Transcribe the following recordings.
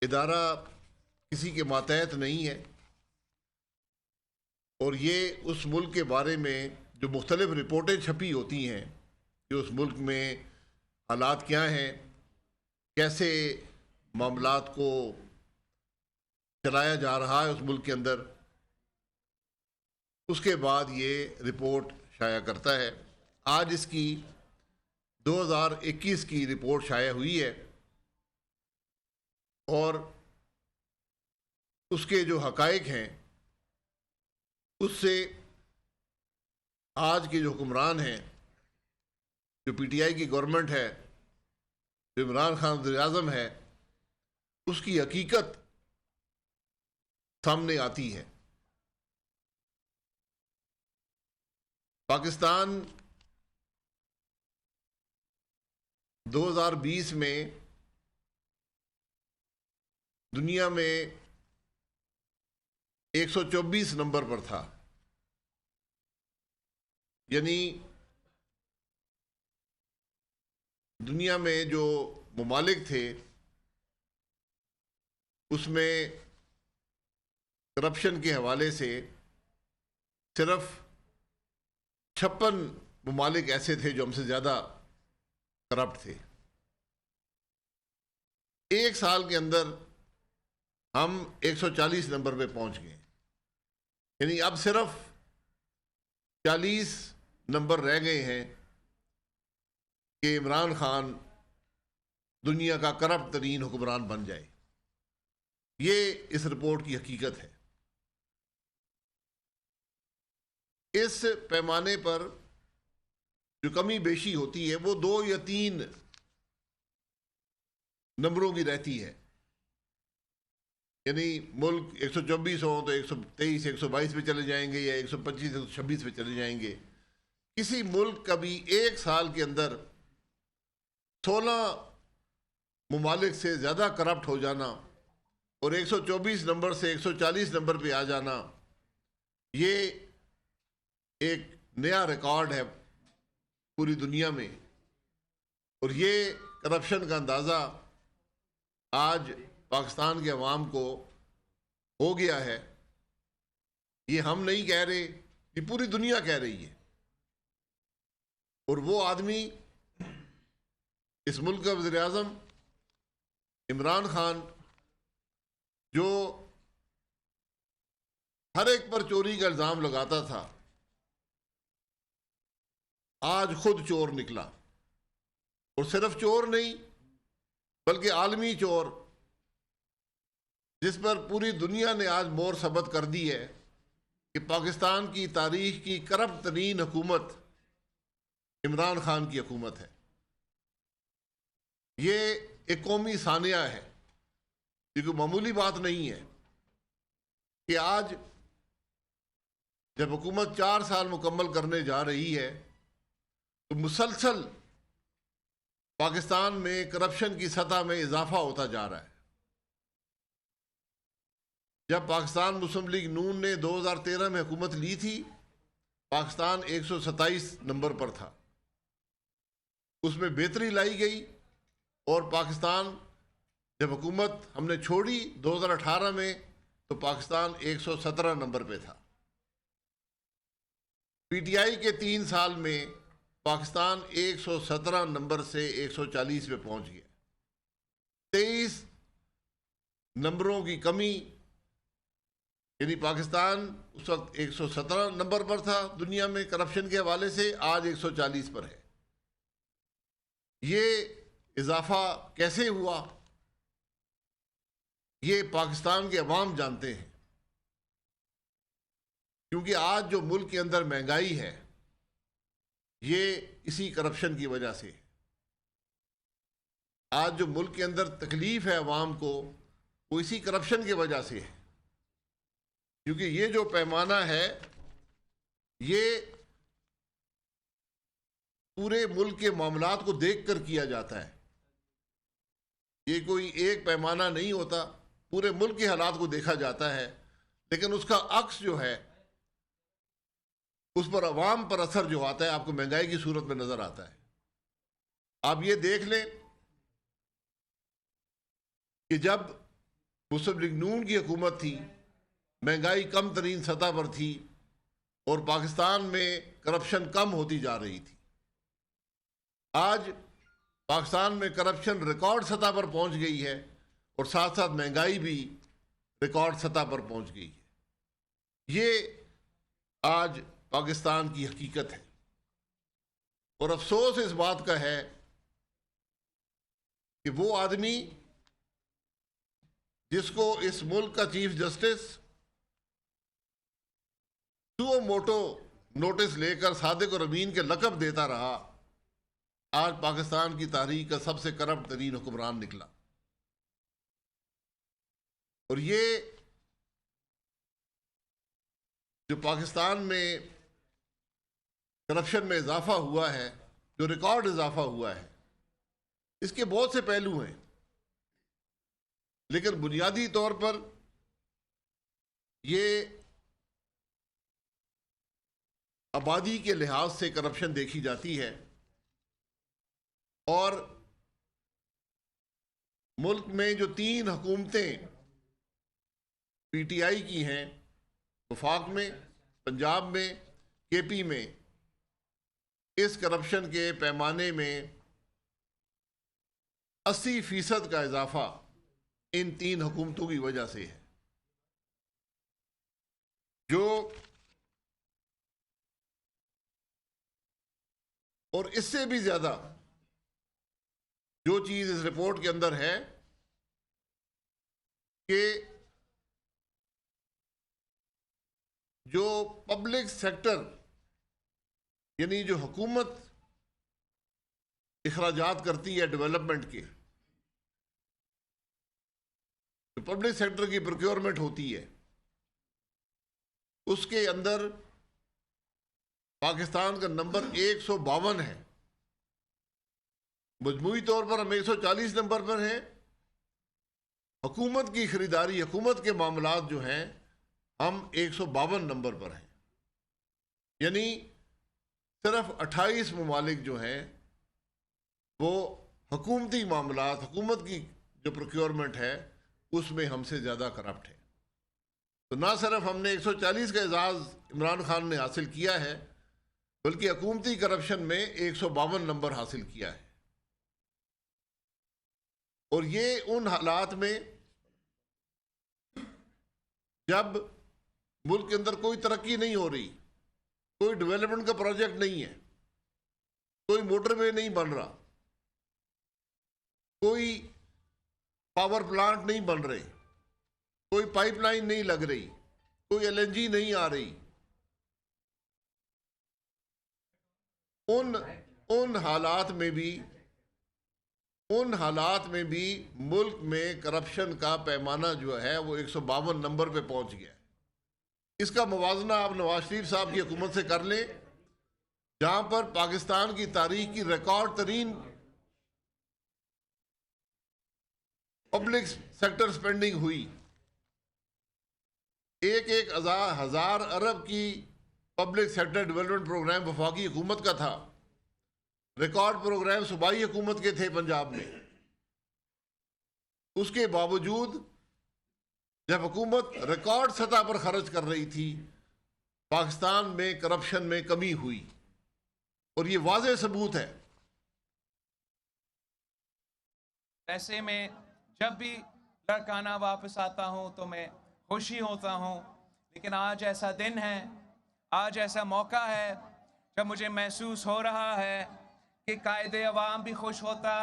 ادارہ کسی کے ماتحت نہیں ہے، اور یہ اس ملک کے بارے میں جو مختلف رپورٹیں چھپی ہوتی ہیں کہ اس ملک میں حالات کیا ہیں، کیسے معاملات کو چلایا جا رہا ہے اس ملک کے اندر، اس کے بعد یہ رپورٹ شائع کرتا ہے۔ آج اس کی 2021 کی رپورٹ شائع ہوئی ہے، اور اس کے جو حقائق ہیں اس سے آج کے جو حکمران ہیں، جو پی ٹی آئی کی گورنمنٹ ہے، جو عمران خان وزیر اعظم ہے، اس کی حقیقت سامنے آتی ہے۔ پاکستان 2020 میں دنیا میں 124 نمبر پر تھا، یعنی دنیا میں جو ممالک تھے اس میں کرپشن کے حوالے سے صرف 56 ممالک ایسے تھے جو ہم سے زیادہ کرپٹ تھے۔ ایک سال کے اندر ہم 140 نمبر پہ پہنچ گئے، یعنی اب صرف 40 نمبر رہ گئے ہیں کہ عمران خان دنیا کا کرپٹ ترین حکمران بن جائے۔ یہ اس رپورٹ کی حقیقت ہے۔ اس پیمانے پر جو کمی بیشی ہوتی ہے وہ 2 یا 3 نمبروں کی رہتی ہے، یعنی ملک 124 ہوں تو 123 122 پہ چلے جائیں گے، یا 125 126 پہ چلے جائیں گے۔ کسی ملک کا بھی ایک سال کے اندر 16 ممالک سے زیادہ کرپٹ ہو جانا اور 124 نمبر سے 140 نمبر پہ آ جانا، یہ ایک نیا ریکارڈ ہے پوری دنیا میں۔ اور یہ کرپشن کا اندازہ آج پاکستان کے عوام کو ہو گیا ہے۔ یہ ہم نہیں کہہ رہے، یہ پوری دنیا کہہ رہی ہے۔ اور وہ آدمی، اس ملک کا وزیر اعظم عمران خان، جو ہر ایک پر چوری کا الزام لگاتا تھا، آج خود چور نکلا، اور صرف چور نہیں بلکہ عالمی چور، جس پر پوری دنیا نے آج مور ثبت کر دی ہے کہ پاکستان کی تاریخ کی کرپٹ ترین حکومت عمران خان کی حکومت ہے۔ یہ ایک قومی ثانیہ ہے، یہ کوئی معمولی بات نہیں ہے کہ آج جب حکومت 4 سال مکمل کرنے جا رہی ہے تو مسلسل پاکستان میں کرپشن کی سطح میں اضافہ ہوتا جا رہا ہے۔ جب پاکستان مسلم لیگ نون نے 2013 میں حکومت لی تھی، پاکستان 127 نمبر پر تھا۔ اس میں بہتری لائی گئی، اور پاکستان جب حکومت ہم نے چھوڑی 2018 میں تو پاکستان 117 نمبر پہ تھا۔ پی ٹی آئی کے 3 سال میں پاکستان 117 نمبر سے 140 پہ پہنچ گیا۔ 23 نمبروں کی کمی، یعنی پاکستان اس وقت 117 نمبر پر تھا دنیا میں کرپشن کے حوالے سے، آج 140 پر ہے۔ یہ اضافہ کیسے ہوا، یہ پاکستان کے عوام جانتے ہیں، کیونکہ آج جو ملک کے اندر مہنگائی ہے یہ اسی کرپشن کی وجہ سے ہے۔ آج جو ملک کے اندر تکلیف ہے عوام کو، وہ اسی کرپشن کی وجہ سے ہے، کیونکہ یہ جو پیمانہ ہے یہ پورے ملک کے معاملات کو دیکھ کر کیا جاتا ہے۔ یہ کوئی ایک پیمانہ نہیں ہوتا، پورے ملک کے حالات کو دیکھا جاتا ہے، لیکن اس کا عکس جو ہے اس پر عوام پر اثر جو آتا ہے آپ کو مہنگائی کی صورت میں نظر آتا ہے۔ آپ یہ دیکھ لیں کہ جب مسلم لیگ نون کی حکومت تھی، مہنگائی کم ترین سطح پر تھی اور پاکستان میں کرپشن کم ہوتی جا رہی تھی۔ آج پاکستان میں کرپشن ریکارڈ سطح پر پہنچ گئی ہے اور ساتھ ساتھ مہنگائی بھی ریکارڈ سطح پر پہنچ گئی ہے۔ یہ آج پاکستان کی حقیقت ہے، اور افسوس اس بات کا ہے کہ وہ آدمی جس کو اس ملک کا chief justice suo motu notice لے کر صادق اور امین کے لقب دیتا رہا، آج پاکستان کی تاریخ کا سب سے کرپٹ ترین حکمران نکلا۔ اور یہ جو پاکستان میں کرپشن میں اضافہ ہوا ہے، جو ریکارڈ اضافہ ہوا ہے، اس کے بہت سے پہلو ہیں، لیکن بنیادی طور پر یہ آبادی کے لحاظ سے کرپشن دیکھی جاتی ہے، اور ملک میں جو 3 حکومتیں پی ٹی آئی کی ہیں، وفاق میں، پنجاب میں، کے پی میں، اس کرپشن کے پیمانے میں 80% کا اضافہ ان 3 حکومتوں کی وجہ سے ہے۔ جو اور اس سے بھی زیادہ جو چیز اس رپورٹ کے اندر ہے کہ جو پبلک سیکٹر یعنی جو حکومت اخراجات کرتی ہے ڈیولپمنٹ کے، جو پبلک سیکٹر کی پروکیورمنٹ ہوتی ہے، اس کے اندر پاکستان کا نمبر 152 ہے۔ مجموعی طور پر ہم 140 نمبر پر ہیں۔ حکومت کی خریداری، حکومت کے معاملات جو ہیں، ہم 152 نمبر پر ہیں۔ یعنی صرف 28 ممالک جو ہیں وہ حکومتی معاملات، حکومت کی جو پروکیورمنٹ ہے، اس میں ہم سے زیادہ کرپٹ ہے۔ تو نہ صرف ہم نے 140 کا اعزاز عمران خان نے حاصل کیا ہے، بلکہ حکومتی کرپشن میں 152 نمبر حاصل کیا ہے۔ اور یہ ان حالات میں جب ملک کے اندر کوئی ترقی نہیں ہو رہی، کوئی ڈیولپمنٹ کا پروجیکٹ نہیں ہے، کوئی موٹر وے نہیں بن رہا، کوئی پاور پلانٹ نہیں بن رہے، کوئی پائپ لائن نہیں لگ رہی، کوئی ایل این جی نہیں آ رہی، ان حالات میں بھی ملک میں کرپشن کا پیمانہ جو ہے وہ 152 نمبر پہ پہنچ گیا ہے۔ اس کا موازنہ آپ نواز شریف صاحب کی حکومت سے کر لیں، جہاں پر پاکستان کی تاریخ کی ریکارڈ ترین پبلک سیکٹر سپینڈنگ ہوئی، 1,000 ارب کی پبلک سیکٹر ڈیولپمنٹ پروگرام وفاقی حکومت کا تھا، ریکارڈ پروگرام صوبائی حکومت کے تھے پنجاب میں۔ اس کے باوجود جب حکومت ریکارڈ سطح پر خرچ کر رہی تھی، پاکستان میں کرپشن میں کمی ہوئی، اور یہ واضح ثبوت ہے۔ ایسے میں جب بھی لڑکانہ واپس آتا ہوں تو میں خوشی ہوتا ہوں، لیکن آج ایسا دن ہے، آج ایسا موقع ہے جب مجھے محسوس ہو رہا ہے کہ قائد عوام بھی خوش ہوتا،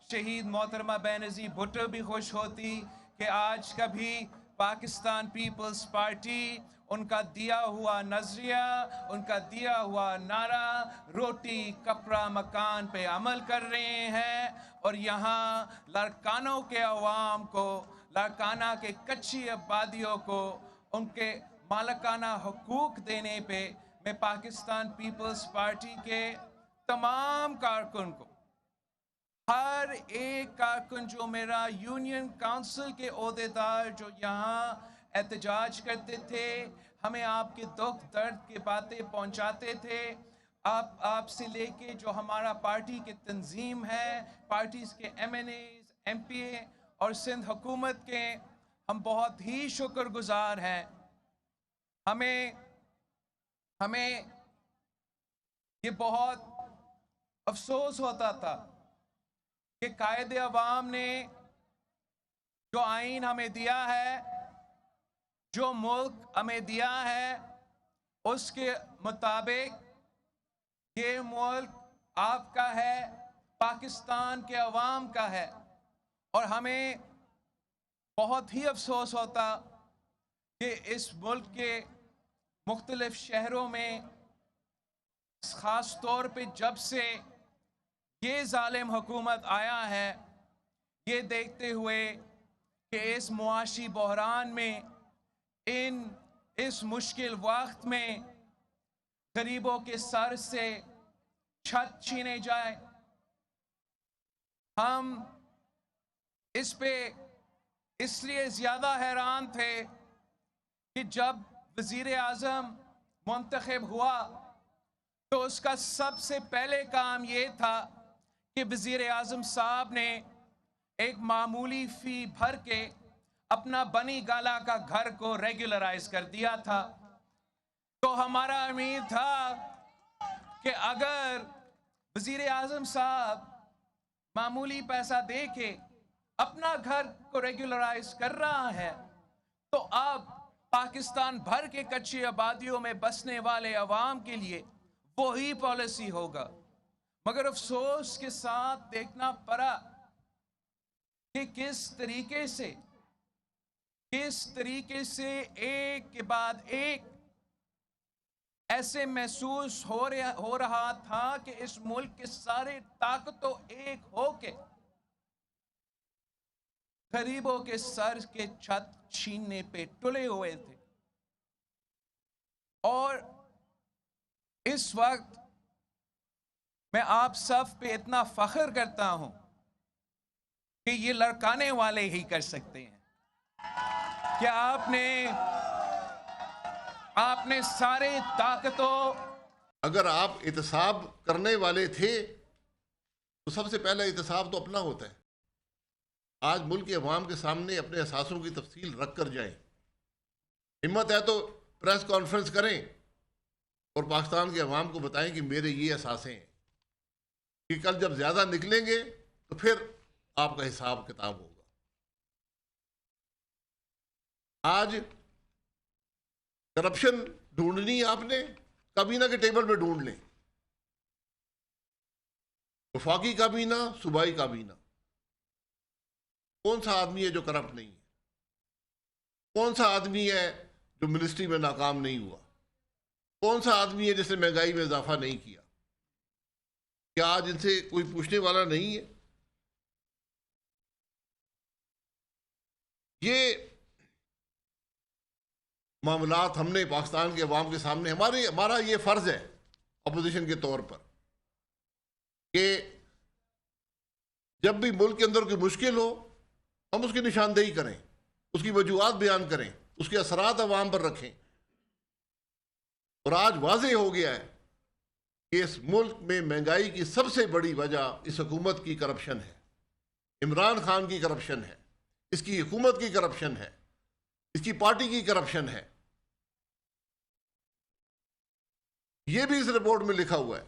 شہید محترمہ بینظیر بھٹو بھی خوش ہوتی کہ آج کبھی پاکستان پیپلز پارٹی ان کا دیا ہوا نظریہ، ان کا دیا ہوا نعرہ روٹی کپڑا مکان پہ عمل کر رہے ہیں، اور یہاں لاڑکانوں کے عوام کو، لاڑکانہ کے کچی آبادیوں کو ان کے مالکانہ حقوق دینے پہ میں پاکستان پیپلز پارٹی کے تمام کارکن کو، ہر ایک کارکن جو میرا یونین کونسل کے عہدیدار جو یہاں احتجاج کرتے تھے، ہمیں آپ کے دکھ درد کی باتیں پہنچاتے تھے، آپ سے لے کے جو ہمارا پارٹی کی تنظیم ہے، پارٹیز کے M N As, M P A اور سندھ حکومت کے ہم بہت ہی شکر گزار ہیں. ہمیں یہ بہت افسوس ہوتا تھا کہ قائد عوام نے جو آئین ہمیں دیا ہے، جو ملک ہمیں دیا ہے، اس کے مطابق یہ ملک آپ کا ہے، پاکستان کے عوام کا ہے. اور ہمیں بہت ہی افسوس ہوتا کہ اس ملک کے مختلف شہروں میں، خاص طور پہ جب سے یہ ظالم حکومت آیا ہے، یہ دیکھتے ہوئے کہ اس معاشی بحران میں، اس مشکل وقت میں غریبوں کے سر سے چھت چھینے جائے. ہم اس پہ اس لیے زیادہ حیران تھے کہ جب وزیر اعظم منتخب ہوا تو اس کا سب سے پہلے کام یہ تھا کہ وزیر اعظم صاحب نے ایک معمولی فی بھر کے اپنا بنی گالا کا گھر کو ریگولرائز کر دیا تھا. تو ہمارا امید تھا کہ اگر وزیر اعظم صاحب معمولی پیسہ دے کے اپنا گھر کو ریگولرائز کر رہا ہے تو اب پاکستان بھر کے کچی آبادیوں میں بسنے والے عوام کے لیے وہی پالیسی ہوگا. مگر افسوس کے ساتھ دیکھنا پڑا کہ کس طریقے سے ایک کے بعد ایک ایسے محسوس ہو رہا تھا کہ اس ملک کے سارے طاقتوں ایک ہو کے غریبوں کے سر کے چھت چھیننے پہ تلے ہوئے تھے. اور اس وقت میں آپ سب پہ اتنا فخر کرتا ہوں کہ یہ لڑکانے والے ہی کر سکتے ہیں کہ آپ نے سارے طاقتوں. اگر آپ احتساب کرنے والے تھے تو سب سے پہلا احتساب تو اپنا ہوتا ہے. آج ملک کے عوام کے سامنے اپنے احساسوں کی تفصیل رکھ کر جائیں. ہمت ہے تو پریس کانفرنس کریں اور پاکستان کے عوام کو بتائیں کہ میرے یہ احساسیں ہیں کہ کل جب زیادہ نکلیں گے تو پھر آپ کا حساب کتاب ہوگا. آج کرپشن ڈھونڈنی آپ نے کابینہ کے ٹیبل پہ ڈھونڈ لیں. وفاقی کابینہ، صوبائی کابینہ، کون سا آدمی ہے جو کرپٹ نہیں ہے؟ کون سا آدمی ہے جو منسٹری میں ناکام نہیں ہوا؟ کون سا آدمی ہے جس نے مہنگائی میں اضافہ نہیں کیا؟ کیا آج ان سے کوئی پوچھنے والا نہیں ہے؟ یہ معاملات ہم نے پاکستان کے عوام کے سامنے، ہمارا یہ فرض ہے اپوزیشن کے طور پر کہ جب بھی ملک کے اندر کوئی مشکل ہو ہم اس کی نشاندہی کریں، اس کی وجوہات بیان کریں، اس کے اثرات عوام پر رکھیں. اور آج واضح ہو گیا ہے کہ اس ملک میں مہنگائی کی سب سے بڑی وجہ اس حکومت کی کرپشن ہے، عمران خان کی کرپشن ہے، اس کی حکومت کی کرپشن ہے، اس کی پارٹی کی کرپشن ہے. یہ بھی اس رپورٹ میں لکھا ہوا ہے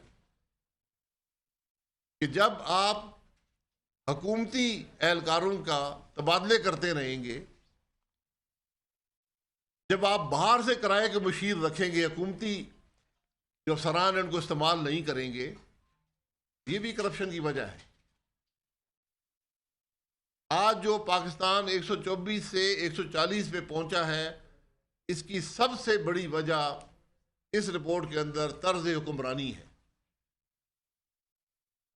کہ جب آپ حکومتی اہلکاروں کا تبادلے کرتے رہیں گے، جب آپ باہر سے کرائے کے مشیر رکھیں گے، حکومتی جو افسران ان کو استعمال نہیں کریں گے، یہ بھی کرپشن کی وجہ ہے. آج جو پاکستان 124 سے 140 پہ پہنچا ہے، اس کی سب سے بڑی وجہ اس رپورٹ کے اندر طرز حکمرانی ہے.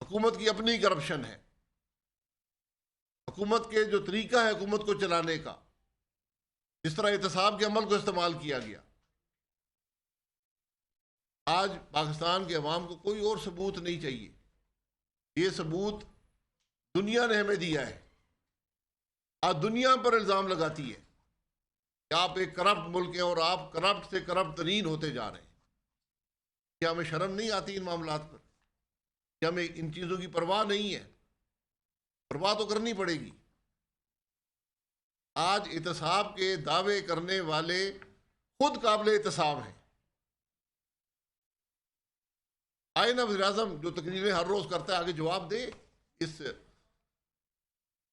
حکومت کی اپنی کرپشن ہے، حکومت کے جو طریقہ ہے حکومت کو چلانے کا، جس طرح احتساب کے عمل کو استعمال کیا گیا. آج پاکستان کے عوام کو کوئی اور ثبوت نہیں چاہیے. یہ ثبوت دنیا نے ہمیں دیا ہے. آج دنیا پر الزام لگاتی ہے کہ آپ ایک کرپٹ ملک ہیں اور آپ کرپٹ سے کرپٹ ترین ہوتے جا رہے ہیں. کیا ہمیں شرم نہیں آتی ان معاملات پر؟ کیا ہمیں ان چیزوں کی پرواہ نہیں ہے؟ پرواہ تو کرنی پڑے گی. آج احتساب کے دعوے کرنے والے خود قابل احتساب ہیں. آئے نا وزیر اعظم جو تقریریں ہر روز کرتا ہے آگے جواب دے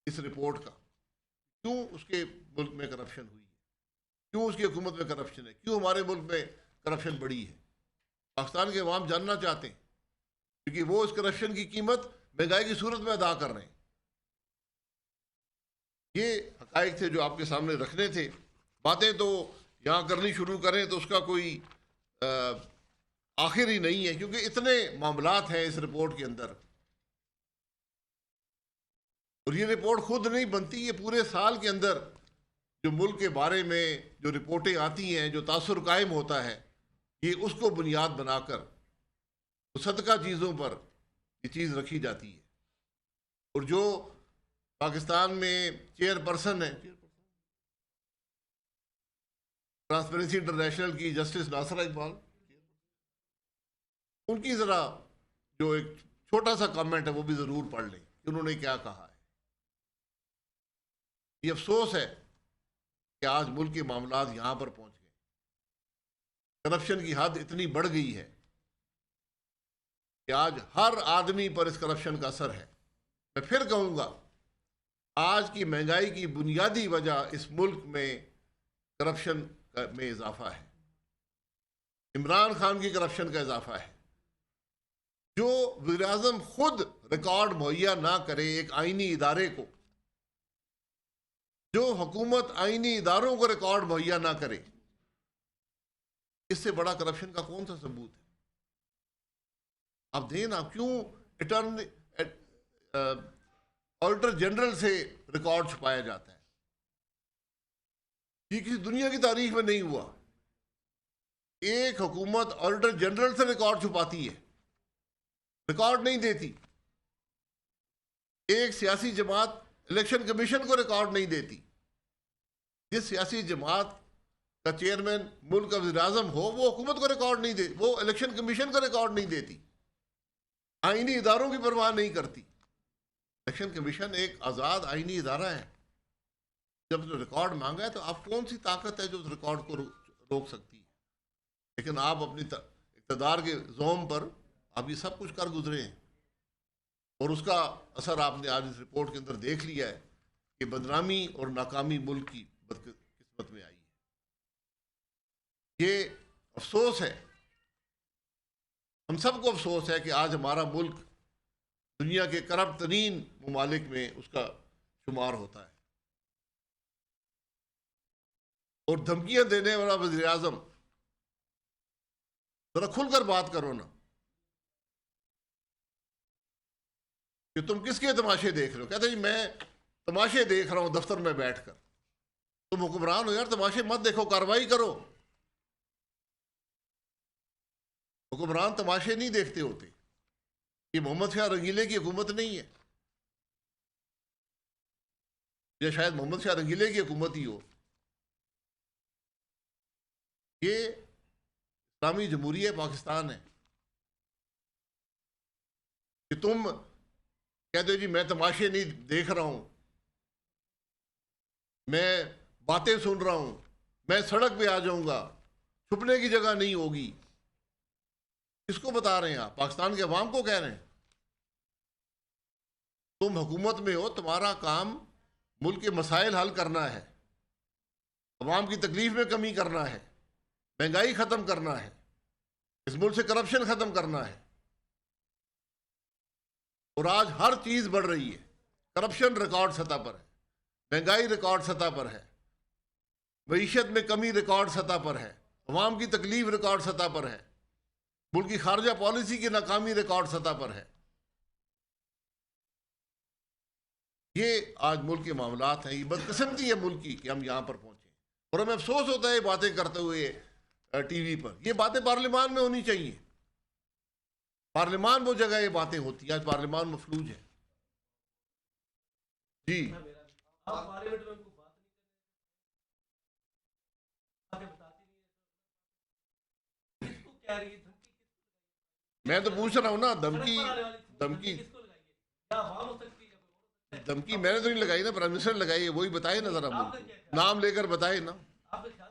اس رپورٹ کا. کیوں اس کے ملک میں کرپشن ہوئی ہے, کیوں اس کی حکومت میں کرپشن ہے, کیوں ہمارے ملک میں کرپشن بڑھی ہے. پاکستان کے عوام جاننا چاہتے ہیں, کیونکہ وہ اس کرپشن کی قیمت مہنگائی کی صورت میں ادا کر رہے ہیں. یہ حقائق تھے جو آپ کے سامنے رکھنے تھے. باتیں تو یہاں کرنی شروع کریں تو اس کا کوئی آخر ہی نہیں ہے, کیونکہ اتنے معاملات ہیں اس رپورٹ کے اندر. اور یہ رپورٹ خود نہیں بنتی, یہ پورے سال کے اندر جو ملک کے بارے میں جو رپورٹیں آتی ہیں, جو تاثر قائم ہوتا ہے, یہ اس کو بنیاد بنا کر مصدقہ چیزوں پر یہ چیز رکھی جاتی ہے. اور جو پاکستان میں چیئر پرسن ہے ٹرانسپیرنسی انٹرنیشنل کی, جسٹس ناصرہ اقبال, ان کی ذرا جو ایک چھوٹا سا کامنٹ ہے وہ بھی ضرور پڑھ لیں کہ انہوں نے کیا کہا ہے. یہ افسوس ہے کہ آج ملک کے معاملات یہاں پر پہنچ گئے. کرپشن کی حد اتنی بڑھ گئی ہے کہ آج ہر آدمی پر اس کرپشن کا اثر ہے. میں پھر کہوں گا, آج کی مہنگائی کی بنیادی وجہ اس ملک میں کرپشن میں اضافہ ہے. عمران خان کی کرپشن کا اضافہ ہے. جو وزیر اعظم خود ریکارڈ مہیا نہ کرے ایک آئینی ادارے کو, جو حکومت آئینی اداروں کو ریکارڈ مہیا نہ کرے, اس سے بڑا کرپشن کا کون سا ثبوت ہے؟ آپ دیں نا, کیوں آڈیٹر جنرل سے ریکارڈ چھپایا جاتا ہے؟ یہ کسی دنیا کی تاریخ میں نہیں ہوا. ایک حکومت آڈیٹر جنرل سے ریکارڈ چھپاتی ہے, ریکارڈ نہیں دیتی. ایک سیاسی جماعت الیکشن کمیشن کو ریکارڈ نہیں دیتی. جس سیاسی جماعت کا چیئرمین ملک کا وزیر اعظم ہو, وہ حکومت کو ریکارڈ نہیں دیتی, وہ الیکشن کمیشن کو ریکارڈ نہیں دیتی, آئینی اداروں کی پرواہ نہیں کرتی. الیکشن کمیشن ایک آزاد آئینی ادارہ ہے. جب اس نے ریکارڈ مانگا ہے تو آپ کون سی طاقت ہے جو اس ریکارڈ کو روک سکتی ہے؟ لیکن آپ اپنی اقتدار کے زوم پر آپ یہ سب کچھ کر گزرے ہیں, اور اس کا اثر آپ نے آج اس رپورٹ کے اندر دیکھ لیا ہے کہ بدنامی اور ناکامی ملک کی بدقسمت میں آئی ہے. یہ افسوس ہے, ہم سب کو افسوس ہے کہ آج ہمارا ملک دنیا کے کرپٹ ترین ممالک میں اس کا شمار ہوتا ہے. اور دھمکیاں دینے والا وزیر اعظم, ذرا کھل کر بات کرو نا کہ تم کس کے تماشے دیکھ رہے ہو. کہتے ہیں جی میں تماشے دیکھ رہا ہوں دفتر میں بیٹھ کر. تم حکمران ہو یار, تماشے مت دیکھو, کارروائی کرو. حکمران تماشے نہیں دیکھتے ہوتے. یہ محمد شاہ رنگیلے کی حکومت نہیں ہے, یا شاید محمد شاہ رنگیلے کی حکومت ہی ہو. یہ اسلامی جمہوریہ پاکستان ہے کہ تم کہتے ہو جی میں تماشے نہیں دیکھ رہا ہوں, میں باتیں سن رہا ہوں, میں سڑک پہ آ جاؤں گا, چھپنے کی جگہ نہیں ہوگی. کس کو بتا رہے ہیں آپ؟ پاکستان کے عوام کو کہہ رہے ہیں. تم حکومت میں ہو, تمہارا کام ملک کے مسائل حل کرنا ہے, عوام کی تکلیف میں کمی کرنا ہے, مہنگائی ختم کرنا ہے, اس ملک سے کرپشن ختم کرنا ہے. اور آج ہر چیز بڑھ رہی ہے. کرپشن ریکارڈ سطح پر ہے, مہنگائی ریکارڈ سطح پر ہے, معیشت میں کمی ریکارڈ سطح پر ہے, عوام کی تکلیف ریکارڈ سطح پر ہے, ملک کی خارجہ پالیسی کی ناکامی ریکارڈ سطح پر ہے. یہ آج ملک کے معاملات ہیں. یہ بدقسمتی ہے ملک کی کہ ہم یہاں پر پہنچے. اور ہمیں افسوس ہوتا ہے یہ باتیں کرتے ہوئے ٹی وی پر. یہ باتیں پارلیمان میں ہونی چاہیے. پارلیمان وہ جگہ یہ باتیں ہوتی ہیں. آج پارلیمان مفلوج ہے. جی میں تو پوچھ رہا ہوں نا, دھمکی دھمکی میں نے تو نہیں لگائی نا، پرائم منسٹر نے لگائی ہے، وہی بتائے نا ذرا، مجھے نام لے کر بتائے نا. آپ کا خیال